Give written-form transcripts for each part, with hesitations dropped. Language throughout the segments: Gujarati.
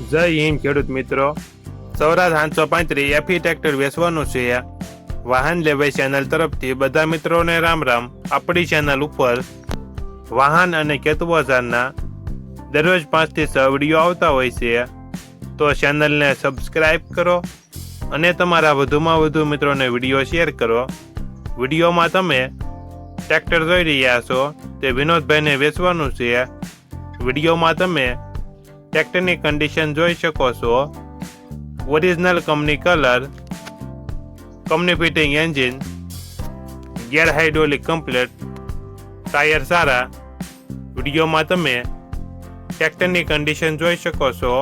જય હિન્દ ખેડૂત મિત્રો. સૌરાષ્ટ્ર 835 એફી ટ્રેક્ટર વેચવાનું છે. વાહન લેવાઈ ચેનલ તરફથી બધા મિત્રોને રામ રામ. આપણી ચેનલ ઉપર વાહન અને ખેત બજારના દરરોજ 5 થી 6 વિડીયો આવતા હોય છે, તો ચેનલને સબસ્ક્રાઈબ કરો અને તમારા વધુમાં વધુ મિત્રોને વિડીયો શેર કરો. વિડીયોમાં તમે ટ્રેક્ટર જોઈ રહ્યા છો તે વિનોદભાઈને વેચવાનું છે. વિડીયોમાં તમે ટ્રેક્ટરની કન્ડિશન જોઈ શકો છો. Original company colour, company fitting engine, gear hydraulic complete, tyre સારા. વિડીયોમાં તમે ટ્રેક્ટરની કન્ડિશન જોઈ શકો છો.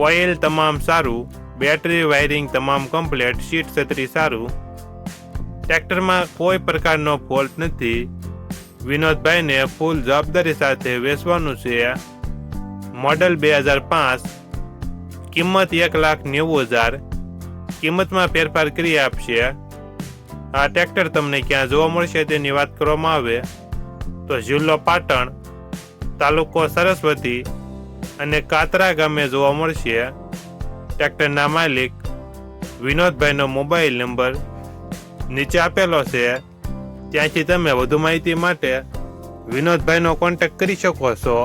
ઓઇલ તમામ સારું, બેટરી વાયરિંગ તમામ કમ્પ્લેટ, સીટ છત્રી સારું. ટ્રેક્ટરમાં કોઈ પ્રકારનો ફોલ્ટ નથી. વિનોદભાઈને ફૂલ જવાબદારી સાથે વેચવાનું છે. મોડલ 2005, કિંમત 1,90,000. કિંમતમાં ફેરફાર કરી આપશે. આ ટ્રેક્ટર તમને ક્યાં જોવા મળશે તેની વાત કરવામાં આવે તો જિલ્લો પાટણ, તાલુકો સરસ્વતી અને કાતરા ગામે જોવા મળશે. ટ્રેક્ટરના માલિક વિનોદભાઈનો મોબાઈલ નંબર નીચે આપેલો છે, ત્યાંથી તમે વધુ માહિતી માટે વિનોદભાઈનો કોન્ટેક્ટ કરી શકો છો.